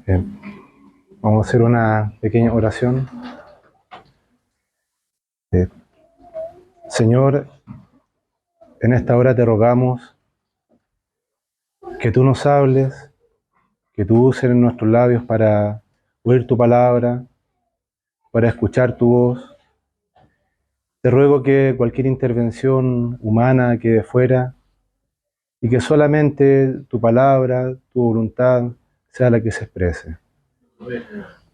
Bien. Vamos a hacer una pequeña oración. Eh, Señor, en esta hora te rogamos que tú nos hables, que tú uses nuestros labios para oír tu palabra, para escuchar tu voz. Te ruego que cualquier intervención humana quede fuera y que solamente tu palabra, tu voluntad, sea la que se exprese.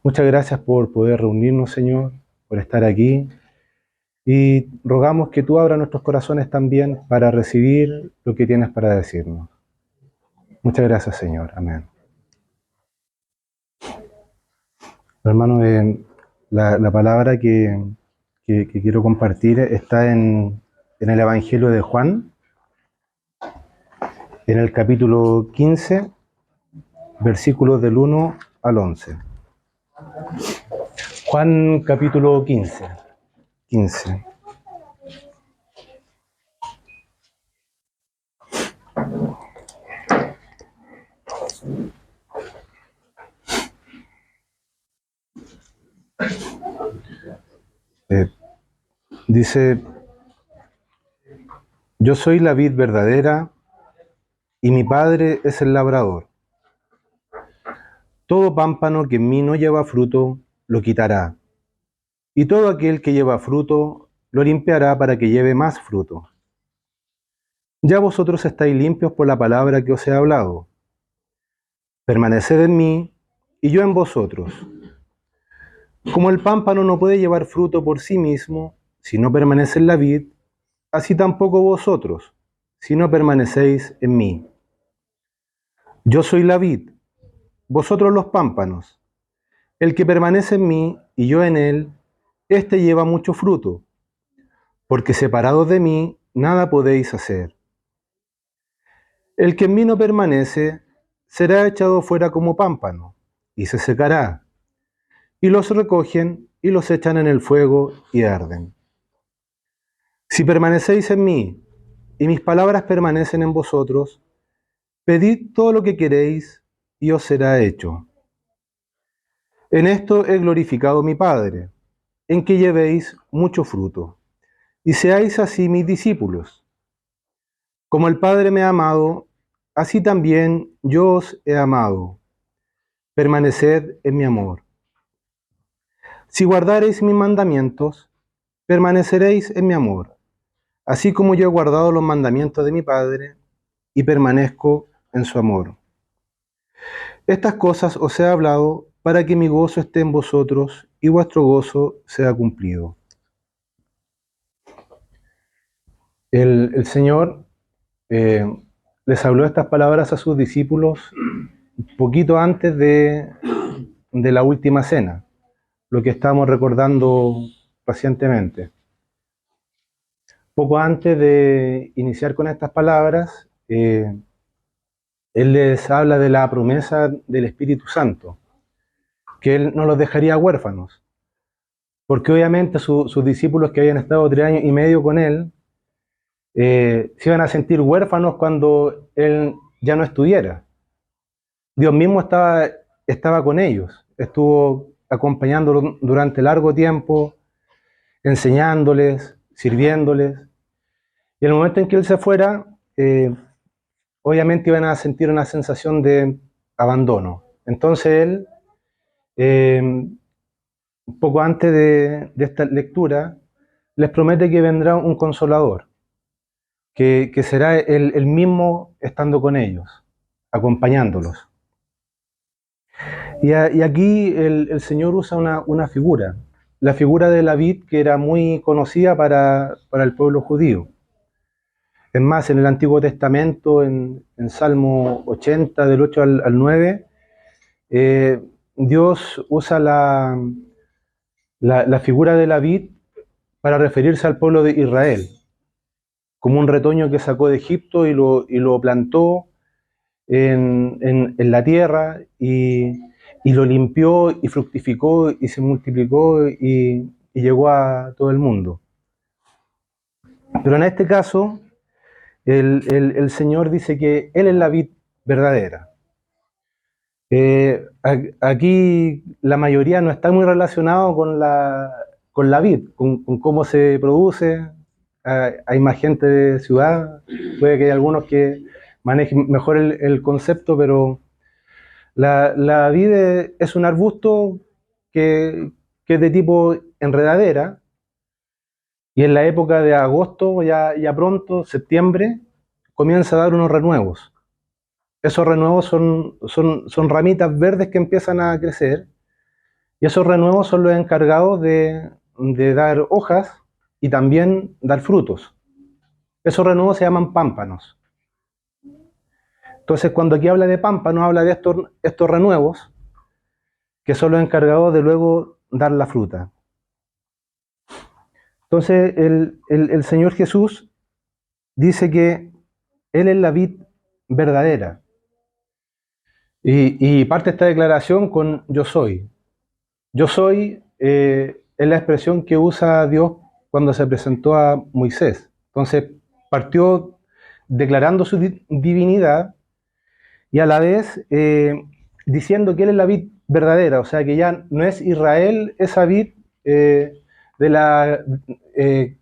Muchas gracias por poder reunirnos, Señor, por estar aquí. Y rogamos que tú abras nuestros corazones también para recibir lo que tienes para decirnos. Muchas gracias, Señor. Amén. Hermano, la palabra que quiero compartir está en el Evangelio de Juan, en el capítulo 15, versículos del 1 al 11. Juan capítulo 15. 15. Dice, yo soy la vid verdadera y mi Padre es el labrador. Todo pámpano que en mí no lleva fruto, lo quitará. Y todo aquel que lleva fruto, lo limpiará para que lleve más fruto. Ya vosotros estáis limpios por la palabra que os he hablado. Permaneced en mí y yo en vosotros. Como el pámpano no puede llevar fruto por sí mismo, si no permanece en la vid, así tampoco vosotros, si no permanecéis en mí. Yo soy la vid, vosotros los pámpanos. El que permanece en mí y yo en él, éste lleva mucho fruto, porque separados de mí, nada podéis hacer. El que en mí no permanece, será echado fuera como pámpano, y se secará. Y los recogen y los echan en el fuego y arden. Si permanecéis en mí, y mis palabras permanecen en vosotros, pedid todo lo que queréis, y os será hecho. En esto he glorificado mi Padre, en que llevéis mucho fruto, y seáis así mis discípulos. Como el Padre me ha amado, así también yo os he amado. Permaneced en mi amor. Si guardareis mis mandamientos, permaneceréis en mi amor, así como yo he guardado los mandamientos de mi Padre y permanezco en su amor. Estas cosas os he hablado para que mi gozo esté en vosotros y vuestro gozo sea cumplido. El Señor les habló estas palabras a sus discípulos poquito antes de la última cena, lo que estamos recordando recientemente. Poco antes de iniciar con estas palabras, Él les habla de la promesa del Espíritu Santo, que Él no los dejaría huérfanos, porque obviamente sus discípulos que habían estado 3 años y medio con Él, se iban a sentir huérfanos cuando Él ya no estuviera. Dios mismo estaba con ellos, estuvo acompañándolos durante largo tiempo, enseñándoles, sirviéndoles, y en el momento en que Él se fuera, obviamente iban a sentir una sensación de abandono. Entonces Él, un poco antes de esta lectura, les promete que vendrá un consolador, que será el mismo estando con ellos, acompañándolos. Y aquí el Señor usa una figura, la figura de la vid, que era muy conocida para el pueblo judío. Es más, en el Antiguo Testamento, en Salmo 80, del 8 al 9, Dios usa la figura de la vid para referirse al pueblo de Israel, como un retoño que sacó de Egipto y lo plantó en la tierra y lo limpió y fructificó y se multiplicó y llegó a todo el mundo. Pero en este caso, el Señor dice que Él es la vid verdadera. Aquí la mayoría no está muy relacionado con la vid, con cómo se produce. Hay más gente de ciudad, puede que haya algunos que manejen mejor el concepto, pero la vid es un arbusto que es de tipo enredadera, y en la época de agosto, ya pronto, septiembre, comienza a dar unos renuevos. Esos renuevos son ramitas verdes que empiezan a crecer, y esos renuevos son los encargados de dar hojas y también dar frutos. Esos renuevos se llaman pámpanos. Entonces, cuando aquí habla de pámpanos, habla de estos renuevos que son los encargados de luego dar la fruta. Entonces, el Señor Jesús dice que Él es la vid verdadera. Y parte esta declaración con yo soy. Yo soy es la expresión que usa Dios cuando se presentó a Moisés. Entonces, partió declarando su divinidad y a la vez diciendo que Él es la vid verdadera, o sea que ya no es Israel esa vid de la, eh,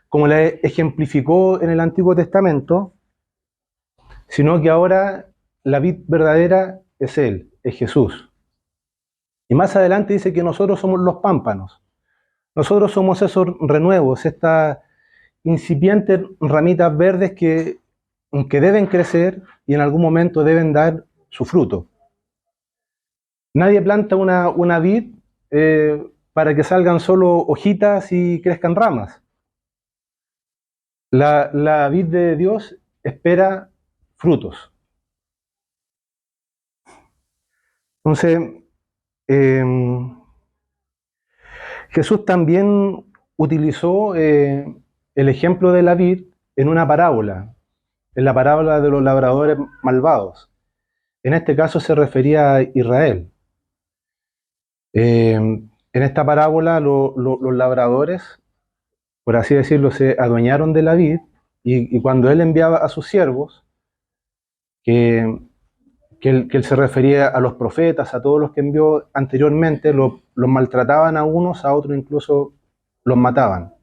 como la ejemplificó en el Antiguo Testamento, sino que ahora la vid verdadera es Él, es Jesús. Y más adelante dice que nosotros somos los pámpanos. Nosotros somos esos renuevos, estas incipientes ramitas verdes que deben crecer y en algún momento deben dar su fruto. Nadie planta una vid para que salgan solo hojitas y crezcan ramas. La vid de Dios espera frutos. Entonces, eh, Jesús también utilizó el ejemplo de la vid en una parábola, en la parábola de los labradores malvados. En este caso se refería a Israel. En esta parábola los labradores, por así decirlo, se adueñaron de la vid y cuando él enviaba a sus siervos, que él se refería a los profetas, a todos los que envió anteriormente, los maltrataban a unos, a otros incluso los mataban.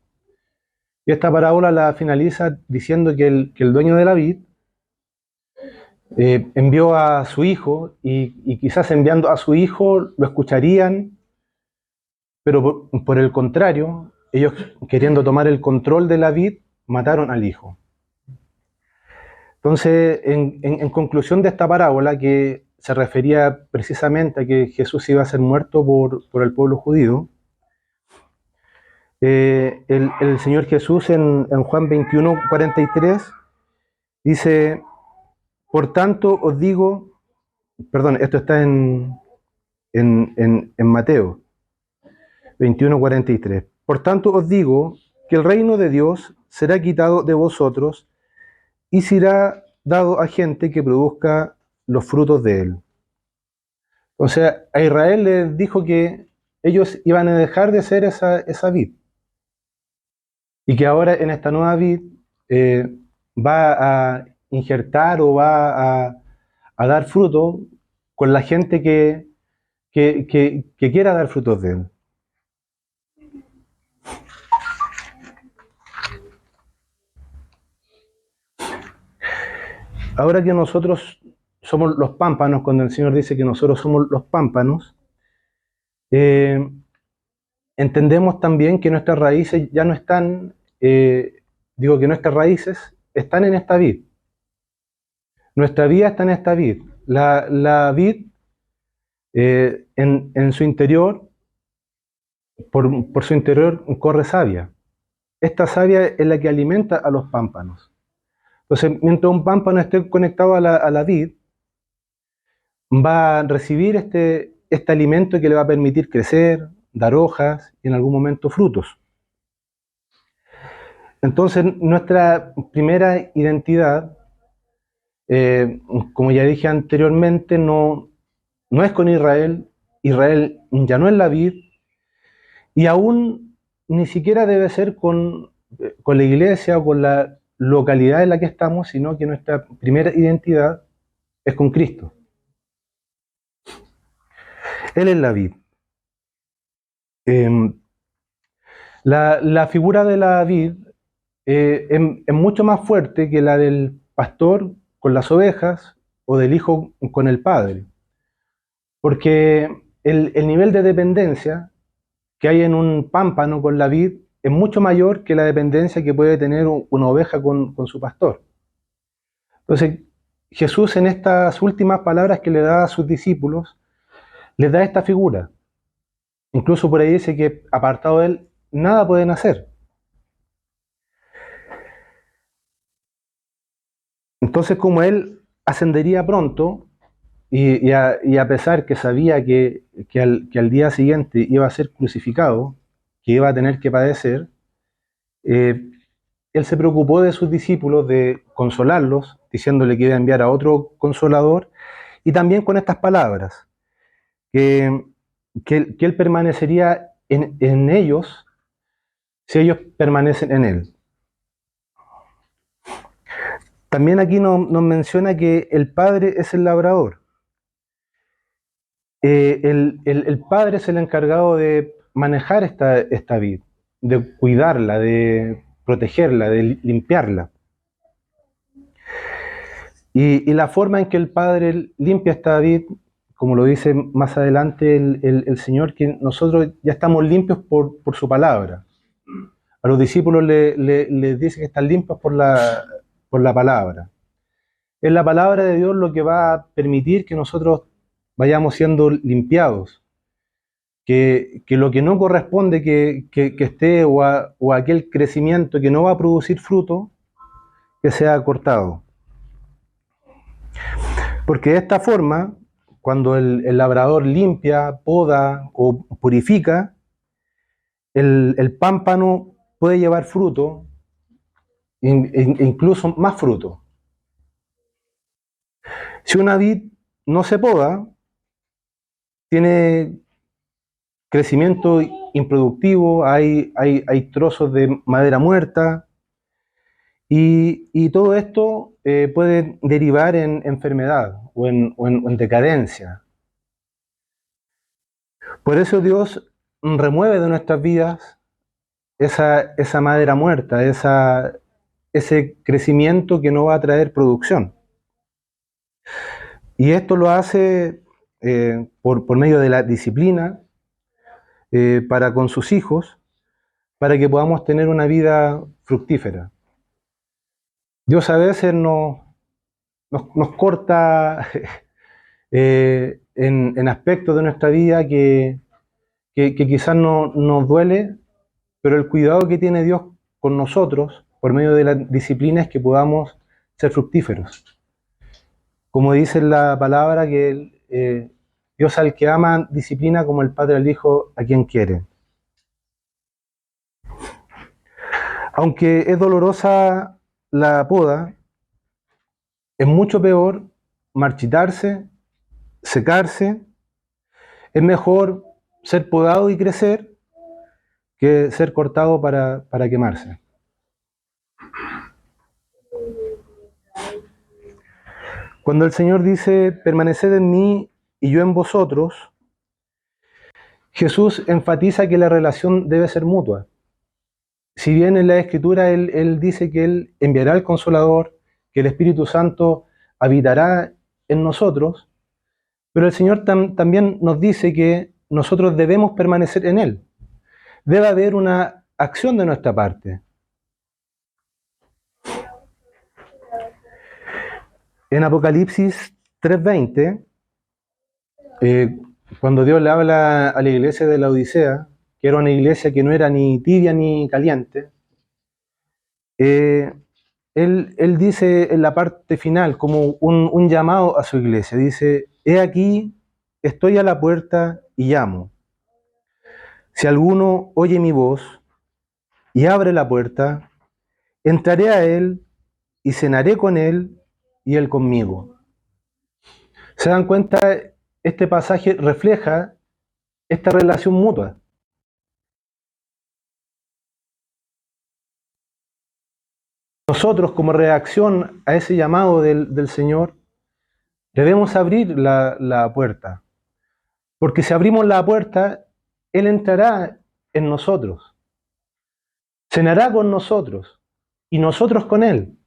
Y esta parábola la finaliza diciendo que el dueño de la vid envió a su hijo y quizás enviando a su hijo lo escucharían, pero por el contrario, ellos queriendo tomar el control de la vid, mataron al hijo. Entonces, en conclusión de esta parábola, que se refería precisamente a que Jesús iba a ser muerto por el pueblo judío, el Señor Jesús en Juan 21, 43 dice, por tanto os digo, perdón, esto está en Mateo 21, 43, por tanto os digo que el reino de Dios será quitado de vosotros y será dado a gente que produzca los frutos de él. O sea, a Israel les dijo que ellos iban a dejar de ser esa vid y que ahora en esta nueva vid va a injertar o va a dar fruto con la gente que quiera dar frutos de él. Ahora que nosotros somos los pámpanos, cuando el Señor dice que nosotros somos los pámpanos, eh, entendemos también que nuestras raíces ya no están, que nuestras raíces están en esta vid. Nuestra vida está en esta vid. La vid, en su interior, por su interior corre savia. Esta savia es la que alimenta a los pámpanos. Entonces, mientras un pámpano esté conectado a la vid, va a recibir este alimento que le va a permitir crecer, dar hojas y en algún momento frutos. Entonces, nuestra primera identidad, como ya dije anteriormente, no es con Israel. Israel ya no es la vid y aún ni siquiera debe ser con la iglesia o con la localidad en la que estamos, sino que nuestra primera identidad es con Cristo. Él es la vid. La figura de la vid es mucho más fuerte que la del pastor con las ovejas o del hijo con el padre, porque el nivel de dependencia que hay en un pámpano con la vid es mucho mayor que la dependencia que puede tener una oveja con su pastor. Entonces, Jesús en estas últimas palabras que le da a sus discípulos, les da esta figura. Incluso por ahí dice que apartado de él, nada pueden hacer. Entonces, como él ascendería pronto, y a pesar que sabía que al día siguiente iba a ser crucificado, que iba a tener que padecer, eh, él se preocupó de sus discípulos, de consolarlos, diciéndole que iba a enviar a otro consolador, y también con estas palabras, que, que él permanecería en ellos si ellos permanecen en él. También aquí nos menciona que el Padre es el labrador. El Padre es el encargado de manejar esta vid, de cuidarla, de protegerla, de limpiarla. Y la forma en que el Padre limpia esta vid, como lo dice más adelante el Señor, que nosotros ya estamos limpios por su palabra. A los discípulos les dice que están limpios por la palabra. Es la palabra de Dios lo que va a permitir que nosotros vayamos siendo limpiados. Que lo que no corresponde que esté o aquel crecimiento que no va a producir fruto, que sea cortado. Porque de esta forma, cuando el labrador limpia, poda o purifica, el pámpano puede llevar fruto, incluso más fruto. Si una vid no se poda, tiene crecimiento improductivo, hay trozos de madera muerta, y todo esto puede derivar en enfermedad o en decadencia. Por eso Dios remueve de nuestras vidas esa madera muerta, ese crecimiento que no va a traer producción. Y esto lo hace por medio de la disciplina para con sus hijos, para que podamos tener una vida fructífera. Dios a veces nos corta en aspectos de nuestra vida que quizás no, nos duele, pero el cuidado que tiene Dios con nosotros por medio de la disciplina es que podamos ser fructíferos. Como dice la palabra, que Dios al que ama disciplina como el Padre al Hijo a quien quiere. Aunque es dolorosa la poda, es mucho peor marchitarse, secarse. Es mejor ser podado y crecer que ser cortado para quemarse. Cuando el Señor dice, permaneced en mí y yo en vosotros, Jesús enfatiza que la relación debe ser mutua. Si bien en la Escritura él dice que Él enviará al Consolador, que el Espíritu Santo habitará en nosotros, pero el Señor también nos dice que nosotros debemos permanecer en Él. Debe haber una acción de nuestra parte. En Apocalipsis 3:20, cuando Dios le habla a la iglesia de la Odisea, que era una iglesia que no era ni tibia ni caliente, él dice en la parte final como un llamado a su iglesia, dice, he aquí, estoy a la puerta y llamo. Si alguno oye mi voz y abre la puerta, entraré a él y cenaré con él y él conmigo. ¿Se dan cuenta? Este pasaje refleja esta relación mutua. Nosotros, como reacción a ese llamado del Señor, Debemos abrir la puerta, porque si abrimos la puerta, Él entrará en nosotros, cenará con nosotros y nosotros con Él.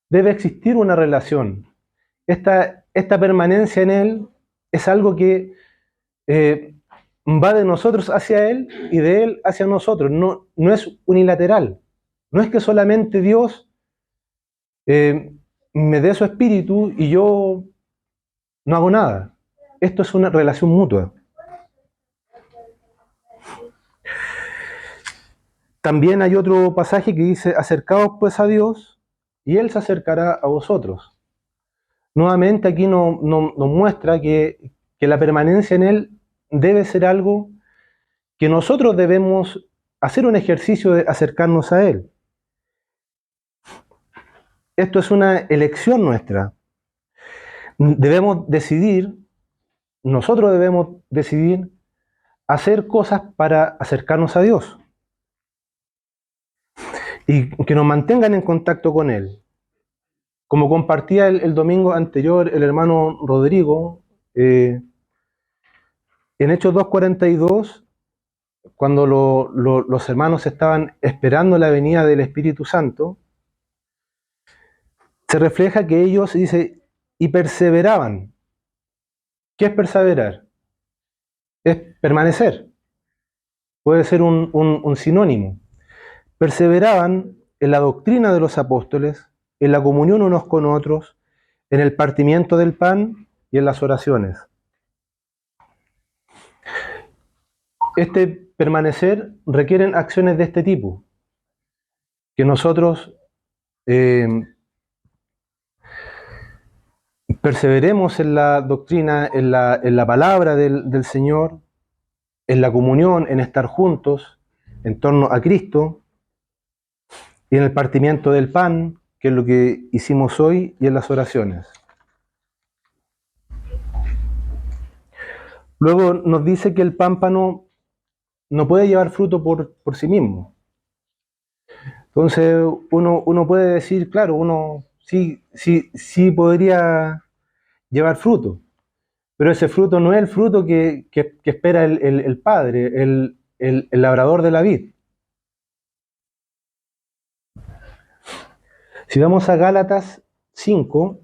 Debe existir una relación. Esta permanencia en Él es algo que eh, va de nosotros hacia Él y de Él hacia nosotros. No es unilateral. No es que solamente Dios eh, me dé su espíritu y yo no hago nada. Esto es una relación mutua. También hay otro pasaje que dice, acercaos pues a Dios y Él se acercará a vosotros. Nuevamente aquí nos muestra que la permanencia en Él debe ser algo que nosotros debemos hacer un ejercicio de acercarnos a Él. Esto es una elección nuestra. Debemos decidir, nosotros debemos decidir hacer cosas para acercarnos a Dios y que nos mantengan en contacto con Él. Como compartía el domingo anterior el hermano Rodrigo, en Hechos 2:42, cuando los hermanos estaban esperando la venida del Espíritu Santo, se refleja que ellos, dice, y perseveraban. ¿Qué es perseverar? Es permanecer. Puede ser un sinónimo. Perseveraban en la doctrina de los apóstoles, en la comunión unos con otros, en el partimiento del pan y en las oraciones. Este permanecer requieren acciones de este tipo, que nosotros eh, perseveremos en la doctrina, en la palabra del Señor, en la comunión, en estar juntos en torno a Cristo y en el partimiento del pan, que es lo que hicimos hoy, y en las oraciones. Luego nos dice que el pámpano no puede llevar fruto por sí mismo. Entonces uno puede decir, claro, uno sí podría llevar fruto, pero ese fruto no es el fruto que espera el Padre, el labrador de la vid. Si vamos a Gálatas 5,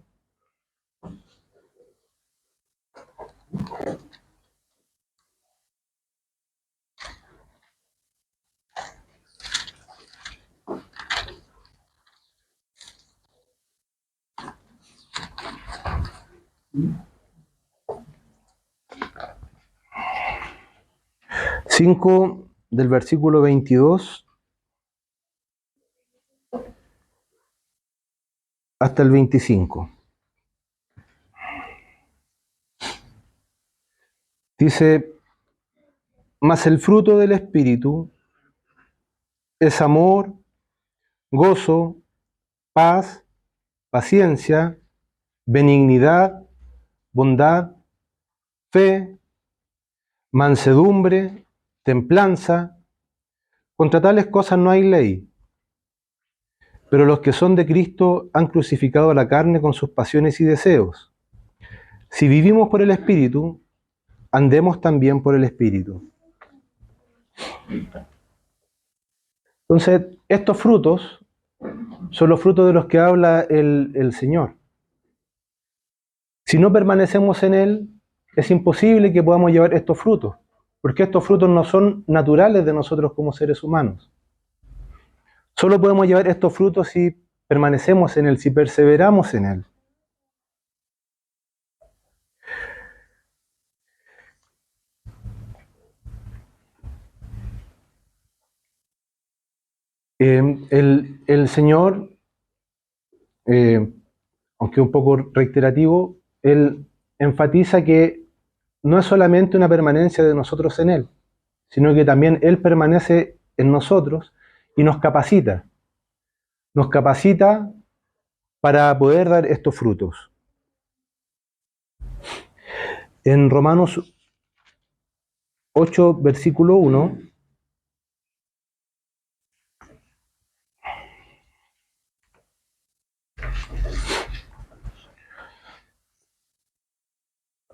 del versículo 22 hasta el 25. Dice, mas el fruto del Espíritu es amor, gozo, paz, paciencia, benignidad, bondad, fe, mansedumbre, templanza. Contra tales cosas no hay ley. Pero los que son de Cristo han crucificado a la carne con sus pasiones y deseos. Si vivimos por el Espíritu, andemos también por el Espíritu. Entonces, estos frutos son los frutos de los que habla el Señor. Si no permanecemos en Él, es imposible que podamos llevar estos frutos, porque estos frutos no son naturales de nosotros como seres humanos. Solo podemos llevar estos frutos si permanecemos en Él, si perseveramos en Él. El Señor, eh, aunque un poco reiterativo, Él enfatiza que no es solamente una permanencia de nosotros en Él, sino que también Él permanece en nosotros y nos capacita. Nos capacita para poder dar estos frutos. En Romanos 8, versículo 1,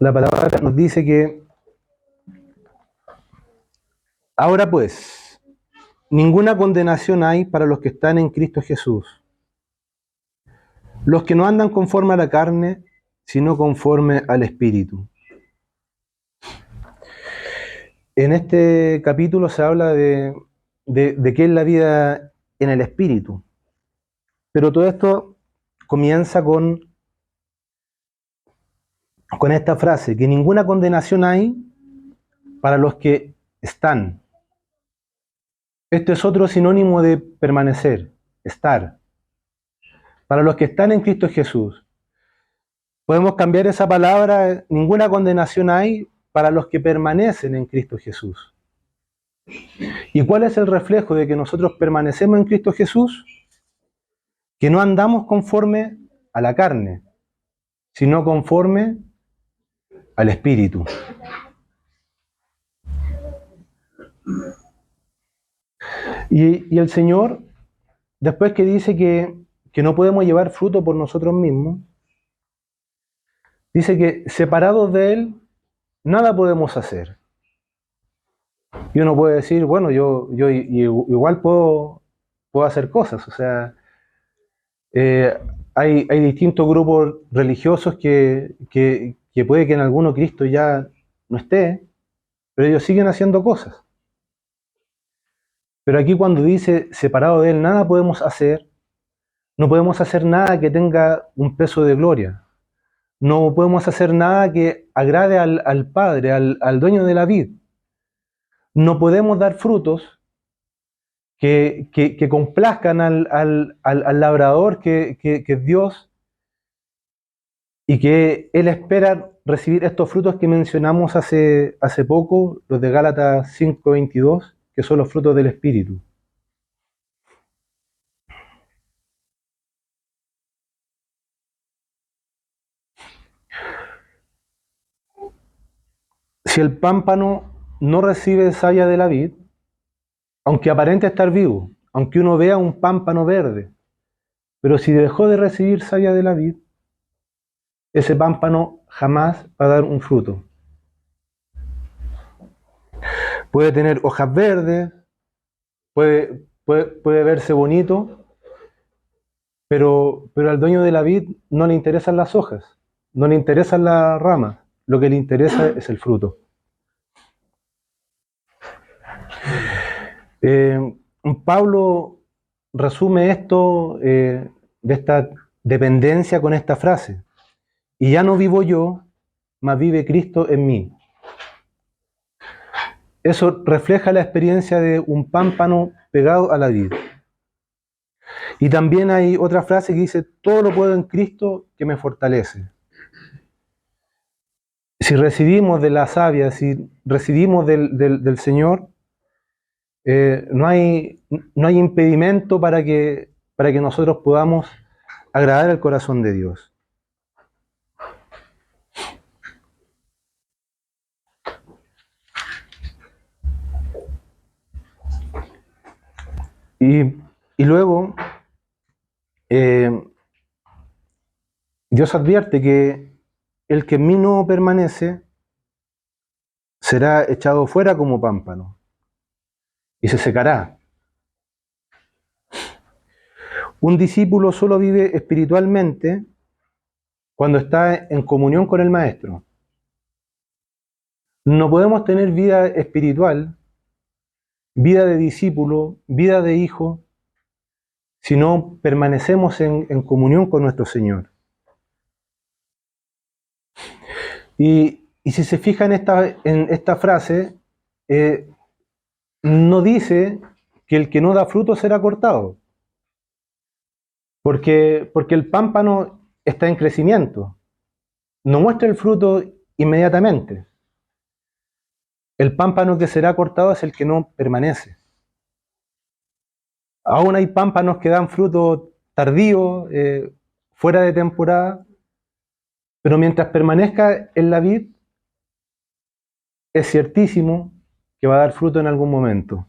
la palabra nos dice que ahora pues, ninguna condenación hay para los que están en Cristo Jesús, los que no andan conforme a la carne, sino conforme al Espíritu. En este capítulo se habla de qué es la vida en el Espíritu, pero todo esto comienza con esta frase, que ninguna condenación hay para los que están. Esto es otro sinónimo de permanecer, estar. Para los que están en Cristo Jesús. Podemos cambiar esa palabra, ninguna condenación hay para los que permanecen en Cristo Jesús. ¿Y cuál es el reflejo de que nosotros permanecemos en Cristo Jesús? Que no andamos conforme a la carne, sino conforme al Espíritu. Y el Señor, después que dice que no podemos llevar fruto por nosotros mismos, dice que separados de Él, nada podemos hacer. Y uno puede decir, bueno, yo igual puedo hacer cosas. O sea, hay distintos grupos religiosos que puede que en alguno Cristo ya no esté, pero ellos siguen haciendo cosas. Pero aquí cuando dice, separado de Él, nada podemos hacer, no podemos hacer nada que tenga un peso de gloria. No podemos hacer nada que agrade al Padre, al dueño de la vid. No podemos dar frutos que complazcan al labrador que es Dios y que Él espera recibir estos frutos que mencionamos hace poco, los de Gálatas 5:22, que son los frutos del Espíritu. Si el pámpano no recibe savia de la vid, aunque aparente estar vivo, aunque uno vea un pámpano verde, pero si dejó de recibir savia de la vid, ese pámpano jamás va a dar un fruto. Puede tener hojas verdes, puede verse bonito, pero al dueño de la vid no le interesan las hojas, no le interesan las ramas, lo que le interesa es el fruto. Pablo resume esto de esta dependencia con esta frase: y ya no vivo yo, mas vive Cristo en mí. Eso refleja la experiencia de un pámpano pegado a la vid. Y también hay otra frase que dice, todo lo puedo en Cristo que me fortalece. Si recibimos de la savia, si recibimos del Señor, no hay impedimento para que nosotros podamos agradar el corazón de Dios. Y luego, Dios advierte que el que en mí no permanece será echado fuera como pámpano y se secará. Un discípulo solo vive espiritualmente cuando está en comunión con el Maestro. No podemos tener vida espiritual, vida de discípulo, vida de hijo, si no permanecemos en comunión con nuestro Señor. Y si se fija en esta frase, no dice que el que no da fruto será cortado, porque el pámpano está en crecimiento, no muestra el fruto inmediatamente. El pámpano que será cortado es el que no permanece. Aún hay pámpanos que dan fruto tardío, fuera de temporada, pero mientras permanezca en la vid, es ciertísimo que va a dar fruto en algún momento.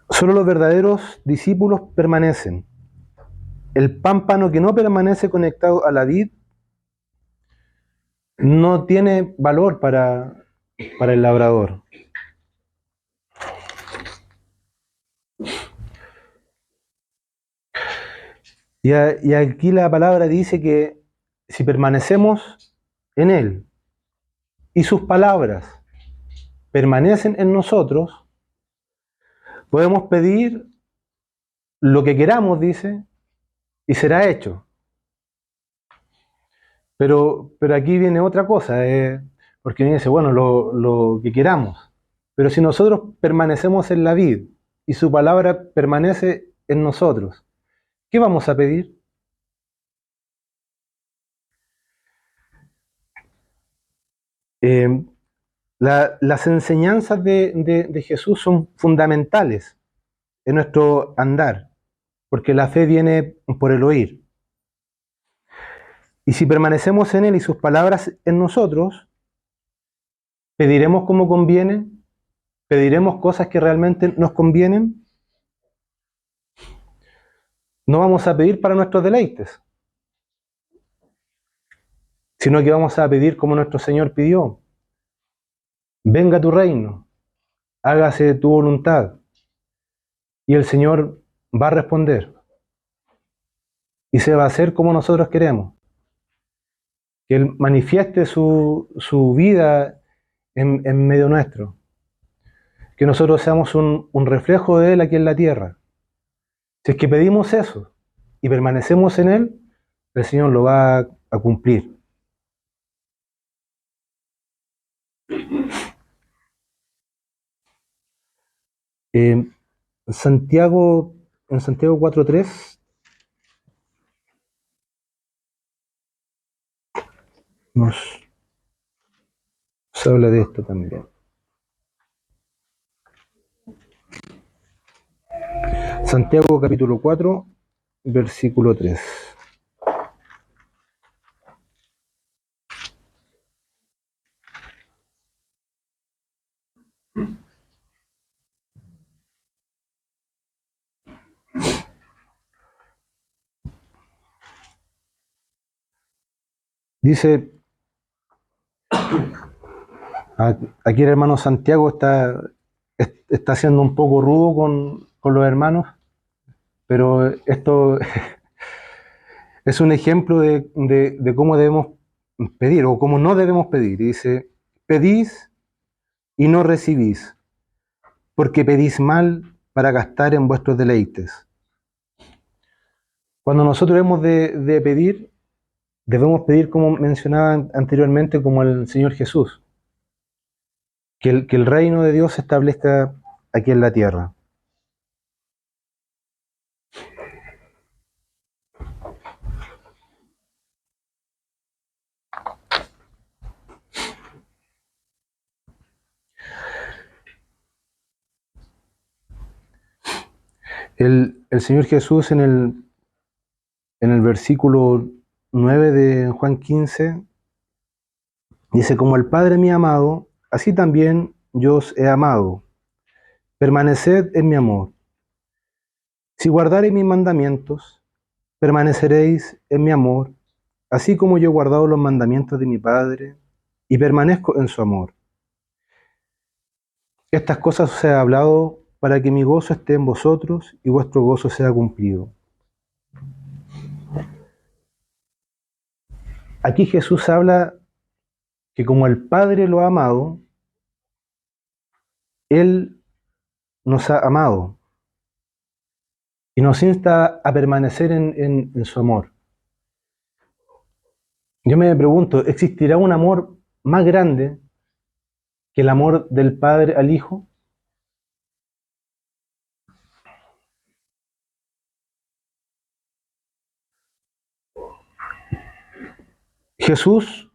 Solo los verdaderos discípulos permanecen. el pámpano que no permanece conectado a la vid no tiene valor para el labrador. Y aquí la palabra dice que si permanecemos en Él y sus palabras permanecen en nosotros, podemos pedir lo que queramos, dice, y será hecho. Pero aquí viene otra cosa, porque dice, bueno, lo que queramos. Pero si nosotros permanecemos en la vid y su palabra permanece en nosotros, ¿qué vamos a pedir? Eh, las enseñanzas de Jesús son fundamentales en nuestro andar, porque la fe viene por el oír. Y si permanecemos en Él y sus palabras en nosotros, pediremos como conviene, pediremos cosas que realmente nos convienen, no vamos a pedir para nuestros deleites, sino que vamos a pedir como nuestro Señor pidió: venga tu reino, hágase tu voluntad. Y el Señor va a responder y se va a hacer como nosotros queremos. Que Él manifieste su vida en medio nuestro. Que nosotros seamos un reflejo de Él aquí en la tierra. Si es que pedimos eso y permanecemos en Él, el Señor lo va a cumplir. Eh, Santiago, en Santiago 4:3 nos habla de esto también. Santiago capítulo 4, versículo 3. Dice, aquí el hermano Santiago está siendo un poco rudo con los hermanos, pero esto es un ejemplo de cómo debemos pedir o cómo no debemos pedir. Dice, pedís y no recibís, porque pedís mal para gastar en vuestros deleites. Cuando nosotros debemos de pedir, debemos pedir, como mencionaba anteriormente, como el Señor Jesús, que el reino de Dios se establezca aquí en la tierra. El Señor Jesús en el versículo 9 de Juan 15 dice, como el Padre me ha amado, así también yo os he amado. Permaneced en mi amor. Si guardareis mis mandamientos, permaneceréis en mi amor, así como yo he guardado los mandamientos de mi Padre y permanezco en su amor. Estas cosas os he hablado para que mi gozo esté en vosotros y vuestro gozo sea cumplido. Aquí Jesús habla que como el Padre lo ha amado, Él nos ha amado y nos insta a permanecer en su amor. Yo me pregunto, ¿existirá un amor más grande que el amor del Padre al Hijo? Jesús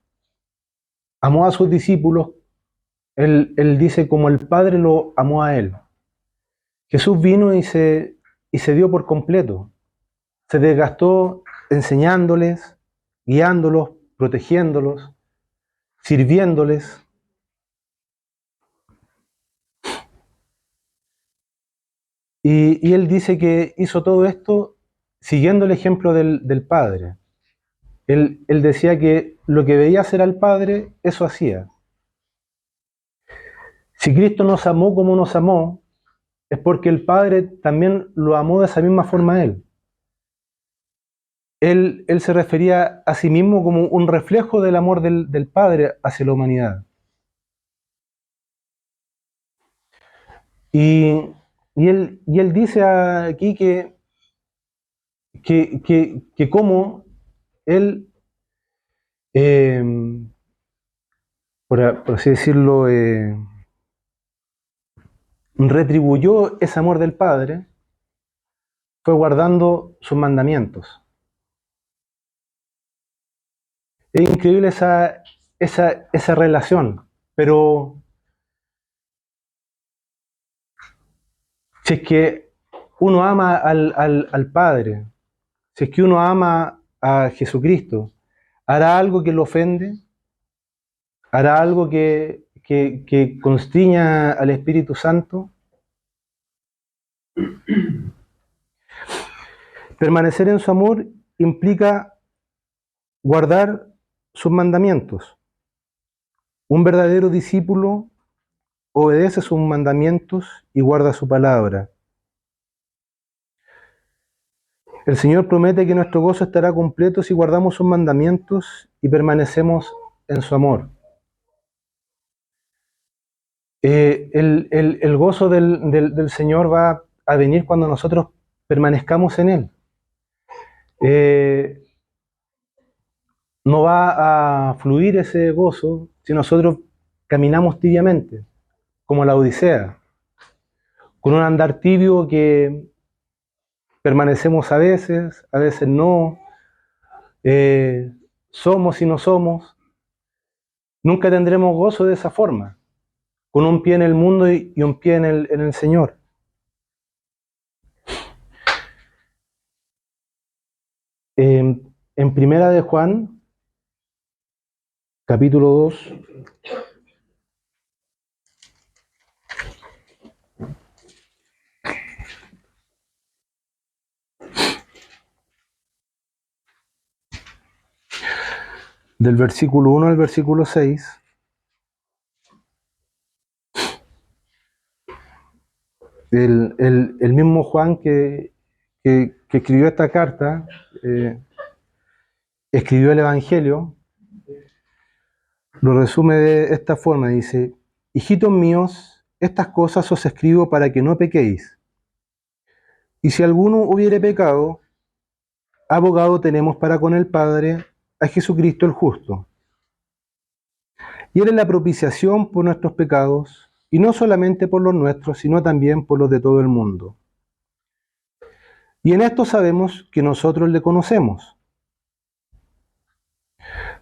amó a sus discípulos, él dice como el Padre lo amó a Él. Jesús vino y se dio por completo, se desgastó enseñándoles, guiándolos, protegiéndolos, sirviéndoles. Y Él dice que hizo todo esto siguiendo el ejemplo del Padre. Él decía que lo que veía hacer al Padre, eso hacía. Si Cristo nos amó como nos amó, es porque el Padre también lo amó de esa misma forma a Él. Él se refería a sí mismo como un reflejo del amor del Padre hacia la humanidad. Y, y él dice aquí que como Él, eh, por así decirlo, retribuyó ese amor del Padre, fue guardando sus mandamientos. Es increíble esa relación, pero si es que uno ama al Padre, si es que uno ama a Jesucristo, ¿hará algo que lo ofende? ¿Hará algo que constriña al Espíritu Santo? Permanecer en su amor implica guardar sus mandamientos. Un verdadero discípulo obedece sus mandamientos y guarda su palabra. El Señor promete que nuestro gozo estará completo si guardamos sus mandamientos y permanecemos en su amor. El gozo del Señor va a venir cuando nosotros permanezcamos en Él. No va a fluir ese gozo si nosotros caminamos tibiamente, como la Odisea, con un andar tibio que permanecemos a veces no, eh, somos y no somos. Nunca tendremos gozo de esa forma, con un pie en el mundo y un pie en el Señor. En Primera de Juan, capítulo 2, del versículo 1 al versículo 6, el mismo Juan que escribió esta carta, escribió el Evangelio, lo resume de esta forma, dice: hijitos míos, estas cosas os escribo para que no pequéis. Y si alguno hubiere pecado, abogado tenemos para con el Padre, a Jesucristo el justo. Y Él es la propiciación por nuestros pecados, y no solamente por los nuestros, sino también por los de todo el mundo. Y en esto sabemos que nosotros le conocemos,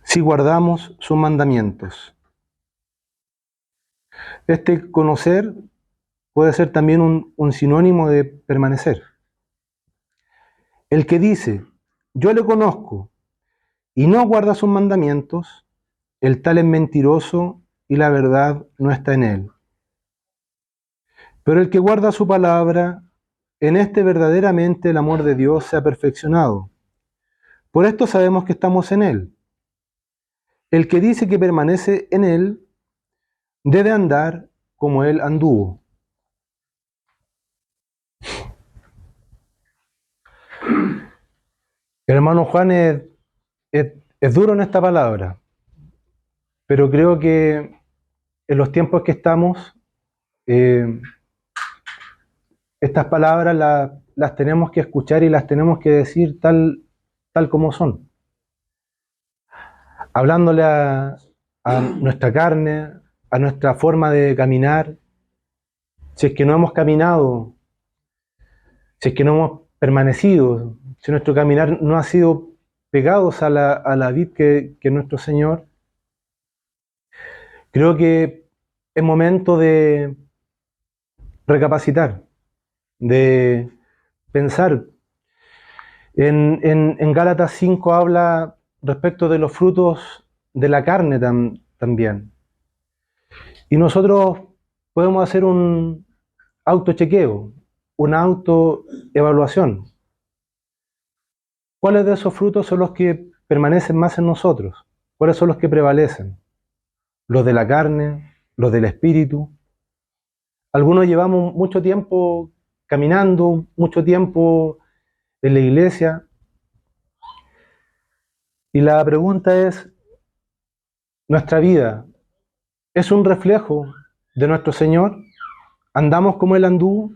si guardamos sus mandamientos. Este conocer puede ser también un sinónimo de permanecer. El que dice, yo le conozco, y no guarda sus mandamientos, el tal es mentiroso y la verdad no está en él. Pero el que guarda su palabra, en este verdaderamente el amor de Dios se ha perfeccionado. Por esto sabemos que estamos en él. El que dice que permanece en él, debe andar como él anduvo. El hermano Juan es duro en esta palabra, pero creo que en los tiempos que estamos, eh, estas palabras las tenemos que escuchar y las tenemos que decir tal como son. Hablándole a nuestra carne, a nuestra forma de caminar. Si es que no hemos caminado, si es que no hemos permanecido, si nuestro caminar no ha sido pegados a la vid que es nuestro Señor, creo que es momento de recapacitar, de pensar. En Gálatas 5 habla respecto de los frutos de la carne también. Y nosotros podemos hacer un autochequeo, una autoevaluación. ¿Cuáles de esos frutos son los que permanecen más en nosotros? ¿Cuáles son los que prevalecen? ¿Los de la carne? ¿Los del espíritu? Algunos llevamos mucho tiempo caminando, mucho tiempo en la iglesia, y la pregunta es, ¿nuestra vida es un reflejo de nuestro Señor? ¿Andamos como Él anduvo?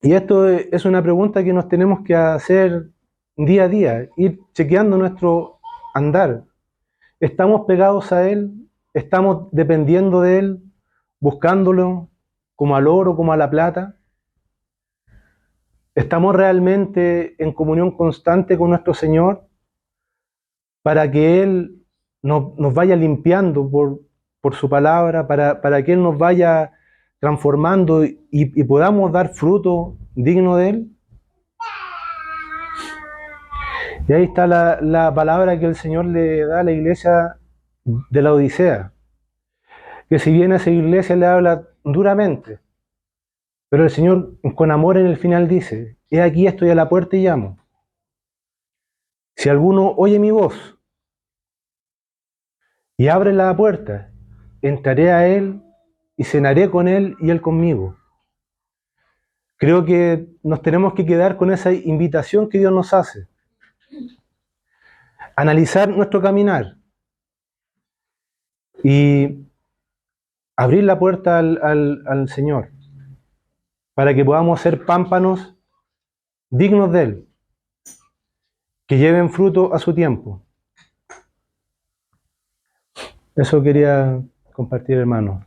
Y esto es una pregunta que nos tenemos que hacer día a día, ir chequeando nuestro andar. ¿Estamos pegados a Él? ¿Estamos dependiendo de Él? ¿Buscándolo como al oro, como a la plata? ¿Estamos realmente en comunión constante con nuestro Señor para que Él nos vaya limpiando por su palabra, para que Él nos vaya transformando y podamos dar fruto digno de Él? Y ahí está la palabra que el Señor le da a la iglesia de la Odisea, que si bien a esa iglesia le habla duramente, pero el Señor con amor en el final dice, he aquí estoy a la puerta y llamo. Si alguno oye mi voz y abre la puerta, entraré a Él y cenaré con Él y Él conmigo. Creo que nos tenemos que quedar con esa invitación que Dios nos hace. Analizar nuestro caminar y abrir la puerta al Señor para que podamos ser pámpanos dignos de Él, que lleven fruto a su tiempo. Eso quería compartir, hermano.